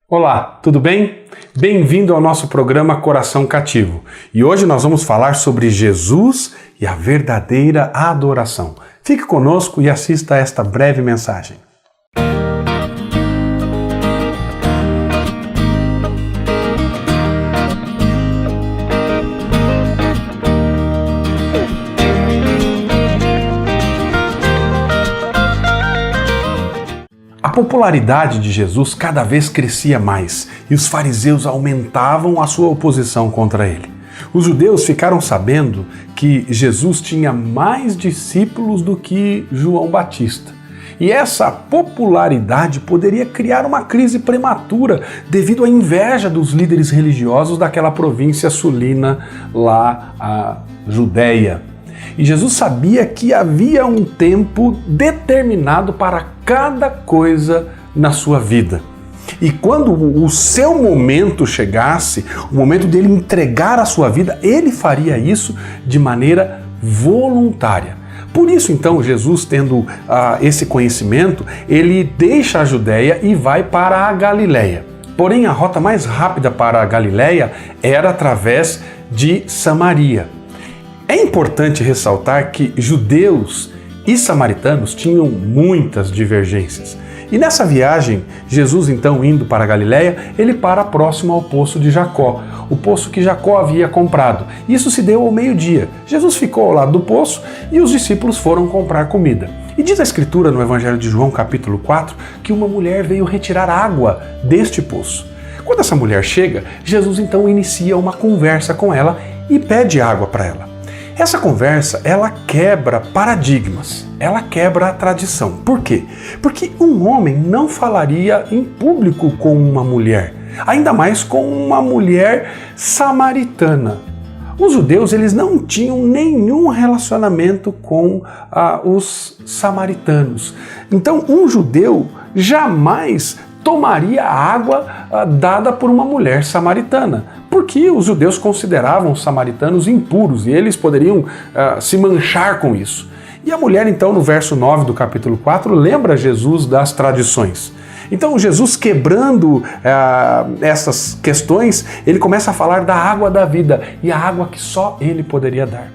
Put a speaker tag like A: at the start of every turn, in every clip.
A: Olá, tudo bem? Bem-vindo ao nosso programa Coração Cativo. E hoje nós vamos falar sobre Jesus e a verdadeira adoração. Fique conosco e assista a esta breve mensagem. A popularidade de Jesus cada vez crescia mais e os fariseus aumentavam a sua oposição contra ele. Os judeus ficaram sabendo que Jesus tinha mais discípulos do que João Batista. E essa popularidade poderia criar uma crise prematura devido à inveja dos líderes religiosos daquela província sulina lá, a Judéia. E Jesus sabia que havia um tempo determinado para cada coisa na sua vida. E quando o seu momento chegasse, o momento dele entregar a sua vida, ele faria isso de maneira voluntária. Por isso, então, Jesus, tendo esse conhecimento, ele deixa a Judéia e vai para a Galileia. Porém, a rota mais rápida para a Galileia era através de Samaria. É importante ressaltar que judeus e samaritanos tinham muitas divergências. E nessa viagem, Jesus então indo para a Galileia, ele para próximo ao poço de Jacó, o poço que Jacó havia comprado. Isso se deu ao meio-dia. Jesus ficou ao lado do poço e os discípulos foram comprar comida. E diz a Escritura no Evangelho de João, capítulo 4, que uma mulher veio retirar água deste poço. Quando essa mulher chega, Jesus então inicia uma conversa com ela e pede água para ela. Essa conversa, ela quebra paradigmas, ela quebra a tradição. Por quê? Porque um homem não falaria em público com uma mulher, ainda mais com uma mulher samaritana. Os judeus, eles não tinham nenhum relacionamento com os samaritanos. Então, um judeu jamais tomaria a água dada por uma mulher samaritana, porque os judeus consideravam os samaritanos impuros e eles poderiam se manchar com isso. E a mulher, então, no verso 9 do capítulo 4, lembra Jesus das tradições. Então, Jesus, quebrando essas questões, ele começa a falar da água da vida e a água que só ele poderia dar.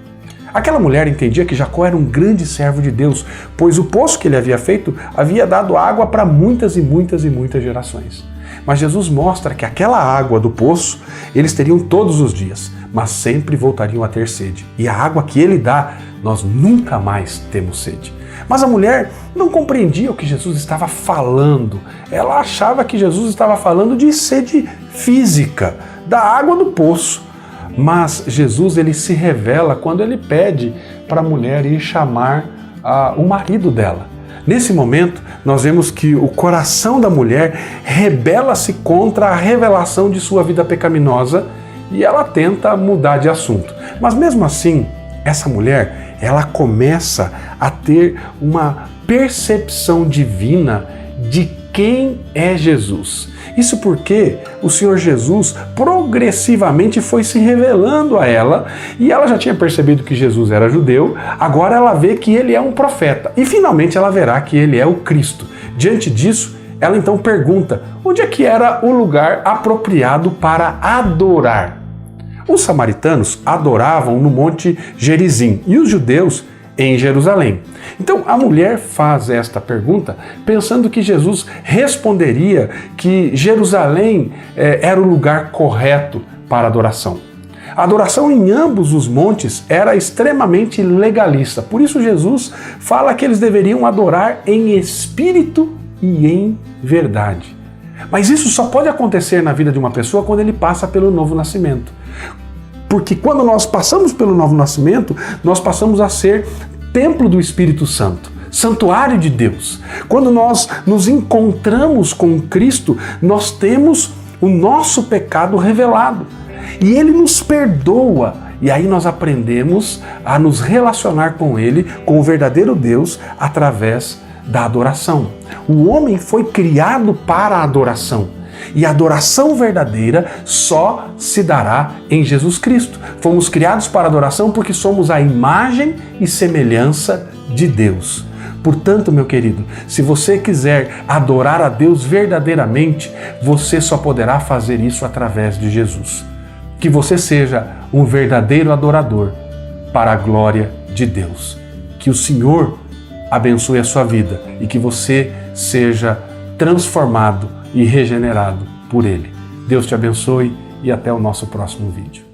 A: Aquela mulher entendia que Jacó era um grande servo de Deus, pois o poço que ele havia feito havia dado água para muitas e muitas e muitas gerações. Mas Jesus mostra que aquela água do poço eles teriam todos os dias, mas sempre voltariam a ter sede. E a água que ele dá, nós nunca mais temos sede. Mas a mulher não compreendia o que Jesus estava falando. Ela achava que Jesus estava falando de sede física, da água do poço. Mas Jesus, ele se revela quando ele pede para a mulher ir chamar o marido dela. Nesse momento, nós vemos que o coração da mulher rebela-se contra a revelação de sua vida pecaminosa e ela tenta mudar de assunto. Mas mesmo assim, essa mulher, ela começa a ter uma percepção divina de quem é Jesus. Isso porque o Senhor Jesus progressivamente foi se revelando a ela e ela já tinha percebido que Jesus era judeu, agora ela vê que ele é um profeta e finalmente ela verá que ele é o Cristo. Diante disso, ela então pergunta onde é que era o lugar apropriado para adorar. Os samaritanos adoravam no Monte Gerizim e os judeus em Jerusalém. Então a mulher faz esta pergunta pensando que Jesus responderia que Jerusalém era o lugar correto para adoração. A adoração em ambos os montes era extremamente legalista, por isso Jesus fala que eles deveriam adorar em espírito e em verdade. Mas isso só pode acontecer na vida de uma pessoa quando ele passa pelo novo nascimento. Porque quando nós passamos pelo novo nascimento, nós passamos a ser templo do Espírito Santo, santuário de Deus. Quando nós nos encontramos com Cristo, nós temos o nosso pecado revelado. E Ele nos perdoa. E aí nós aprendemos a nos relacionar com Ele, com o verdadeiro Deus, através da adoração. O homem foi criado para a adoração. E a adoração verdadeira só se dará em Jesus Cristo. Fomos criados para adoração porque somos a imagem e semelhança de Deus. Portanto, meu querido, se você quiser adorar a Deus verdadeiramente, você só poderá fazer isso através de Jesus. Que você seja um verdadeiro adorador para a glória de Deus. Que o Senhor abençoe a sua vida e que você seja transformado e regenerado por Ele. Deus te abençoe e até o nosso próximo vídeo.